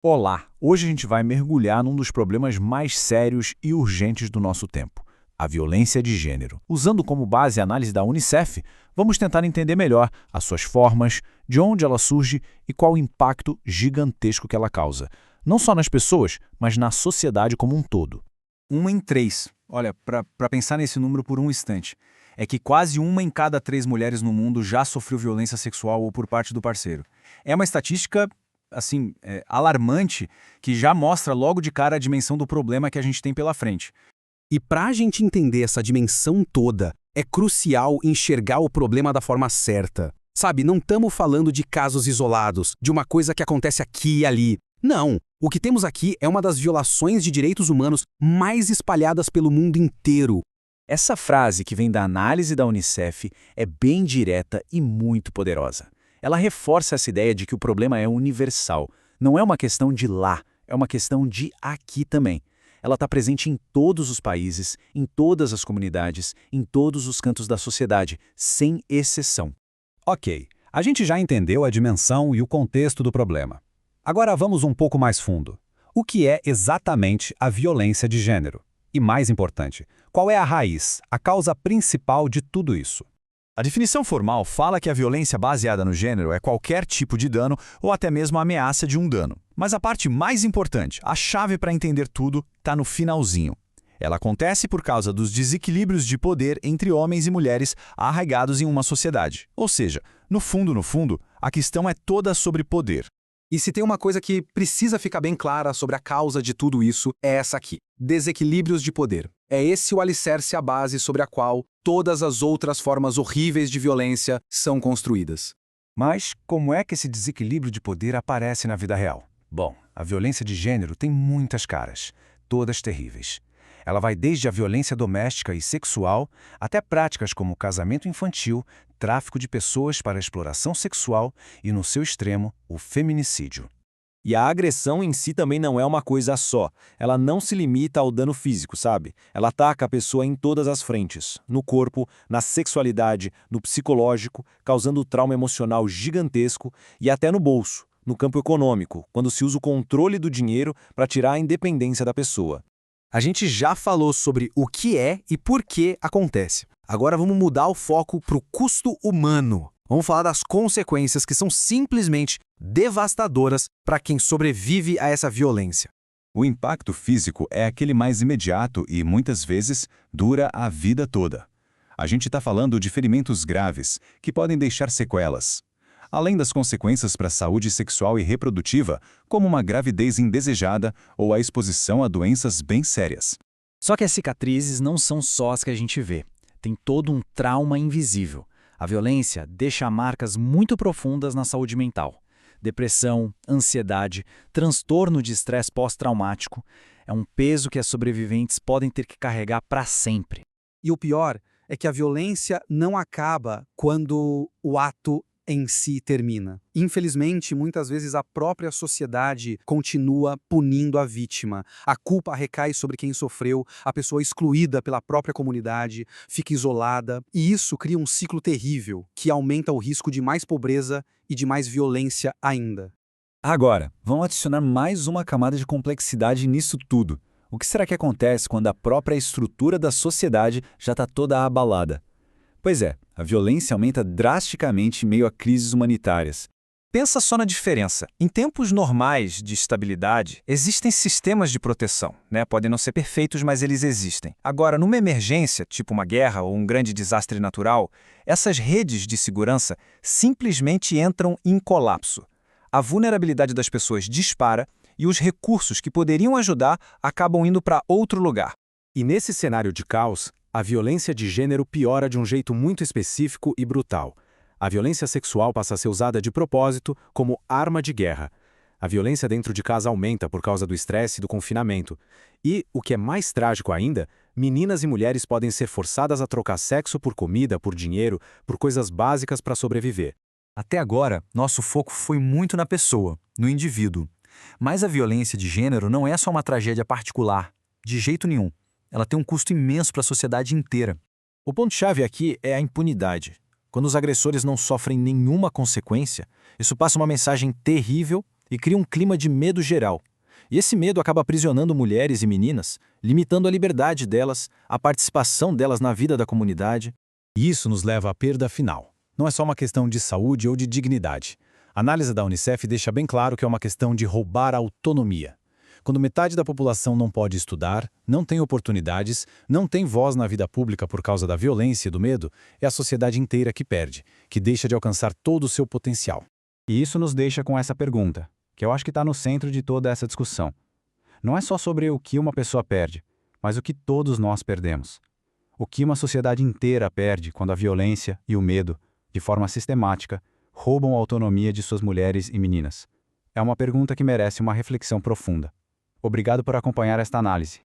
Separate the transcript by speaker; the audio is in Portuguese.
Speaker 1: Olá! Hoje a gente vai mergulhar num dos problemas mais sérios e urgentes do nosso tempo, a violência de gênero. Usando como base a análise da Unicef, vamos tentar entender melhor as suas formas, de onde ela surge e qual o impacto gigantesco que ela causa, não só nas pessoas, mas na sociedade como um todo.
Speaker 2: 1 em 3. Olha, para pensar nesse número por um instante, é que quase 1 em cada 3 mulheres no mundo já sofreu violência sexual ou por parte do parceiro. É uma estatística, assim, alarmante, que já mostra logo de cara a dimensão do problema que a gente tem pela frente.
Speaker 3: E para a gente entender essa dimensão toda, é crucial enxergar o problema da forma certa. Sabe, não estamos falando de casos isolados, de uma coisa que acontece aqui e ali. Não, o que temos aqui é uma das violações de direitos humanos mais espalhadas pelo mundo inteiro.
Speaker 1: Essa frase que vem da análise da Unicef é bem direta e muito poderosa. Ela reforça essa ideia de que o problema é universal. Não é uma questão de lá, é uma questão de aqui também. Ela está presente em todos os países, em todas as comunidades, em todos os cantos da sociedade, sem exceção.
Speaker 4: Ok, a gente já entendeu a dimensão e o contexto do problema. Agora vamos um pouco mais fundo. O que é exatamente a violência de gênero? E mais importante, qual é a raiz, a causa principal de tudo isso?
Speaker 5: A definição formal fala que a violência baseada no gênero é qualquer tipo de dano ou até mesmo a ameaça de um dano. Mas a parte mais importante, a chave para entender tudo, está no finalzinho. Ela acontece por causa dos desequilíbrios de poder entre homens e mulheres arraigados em uma sociedade. Ou seja, no fundo, a questão é toda sobre poder.
Speaker 3: E se tem uma coisa que precisa ficar bem clara sobre a causa de tudo isso, é essa aqui: desequilíbrios de poder. É esse o alicerce, a base sobre a qual todas as outras formas horríveis de violência são construídas.
Speaker 4: Mas como é que esse desequilíbrio de poder aparece na vida real? Bom, a violência de gênero tem muitas caras, todas terríveis. Ela vai desde a violência doméstica e sexual até práticas como casamento infantil, tráfico de pessoas para exploração sexual e, no seu extremo, o feminicídio.
Speaker 6: E a agressão em si também não é uma coisa só. Ela não se limita ao dano físico, sabe? Ela ataca a pessoa em todas as frentes. No corpo, na sexualidade, no psicológico, causando trauma emocional gigantesco e até no bolso, no campo econômico, quando se usa o controle do dinheiro para tirar a independência da pessoa.
Speaker 3: A gente já falou sobre o que é e por que acontece. Agora vamos mudar o foco para o custo humano. Vamos falar das consequências que são simplesmente devastadoras para quem sobrevive a essa violência.
Speaker 5: O impacto físico é aquele mais imediato e, muitas vezes, dura a vida toda. A gente está falando de ferimentos graves, que podem deixar sequelas. Além das consequências para a saúde sexual e reprodutiva, como uma gravidez indesejada ou a exposição a doenças bem sérias.
Speaker 7: Só que as cicatrizes não são só as que a gente vê. Tem todo um trauma invisível. A violência deixa marcas muito profundas na saúde mental. Depressão, ansiedade, transtorno de estresse pós-traumático. É um peso que as sobreviventes podem ter que carregar para sempre.
Speaker 3: E o pior é que a violência não acaba quando o ato em si termina. Infelizmente, muitas vezes a própria sociedade continua punindo a vítima. A culpa recai sobre quem sofreu, a pessoa é excluída pela própria comunidade, fica isolada, e isso cria um ciclo terrível, que aumenta o risco de mais pobreza e de mais violência ainda.
Speaker 4: Agora, vamos adicionar mais uma camada de complexidade nisso tudo. O que será que acontece quando a própria estrutura da sociedade já está toda abalada? Pois é, a violência aumenta drasticamente em meio a crises humanitárias.
Speaker 2: Pensa só na diferença. Em tempos normais de estabilidade, existem sistemas de proteção, né? Podem não ser perfeitos, mas eles existem. Agora, numa emergência, tipo uma guerra ou um grande desastre natural, essas redes de segurança simplesmente entram em colapso. A vulnerabilidade das pessoas dispara e os recursos que poderiam ajudar acabam indo para outro lugar.
Speaker 3: E nesse cenário de caos, a violência de gênero piora de um jeito muito específico e brutal. A violência sexual passa a ser usada de propósito como arma de guerra. A violência dentro de casa aumenta por causa do estresse e do confinamento. E, o que é mais trágico ainda, meninas e mulheres podem ser forçadas a trocar sexo por comida, por dinheiro, por coisas básicas para sobreviver.
Speaker 2: Até agora, nosso foco foi muito na pessoa, no indivíduo. Mas a violência de gênero não é só uma tragédia particular, de jeito nenhum. Ela tem um custo imenso para a sociedade inteira. O ponto-chave aqui é a impunidade. Quando os agressores não sofrem nenhuma consequência, isso passa uma mensagem terrível
Speaker 6: e cria um clima de medo geral. E esse medo acaba aprisionando mulheres e meninas, limitando a liberdade delas, a participação delas na vida da comunidade.
Speaker 4: E isso nos leva à perda final. Não é só uma questão de saúde ou de dignidade. A análise da Unicef deixa bem claro que é uma questão de roubar a autonomia. Quando metade da população não pode estudar, não tem oportunidades, não tem voz na vida pública por causa da violência e do medo, é a sociedade inteira que perde, que deixa de alcançar todo o seu potencial.
Speaker 5: E isso nos deixa com essa pergunta, que eu acho que está no centro de toda essa discussão. Não é só sobre o que uma pessoa perde, mas o que todos nós perdemos. O que uma sociedade inteira perde quando a violência e o medo, de forma sistemática, roubam a autonomia de suas mulheres e meninas. É uma pergunta que merece uma reflexão profunda. Obrigado por acompanhar esta análise.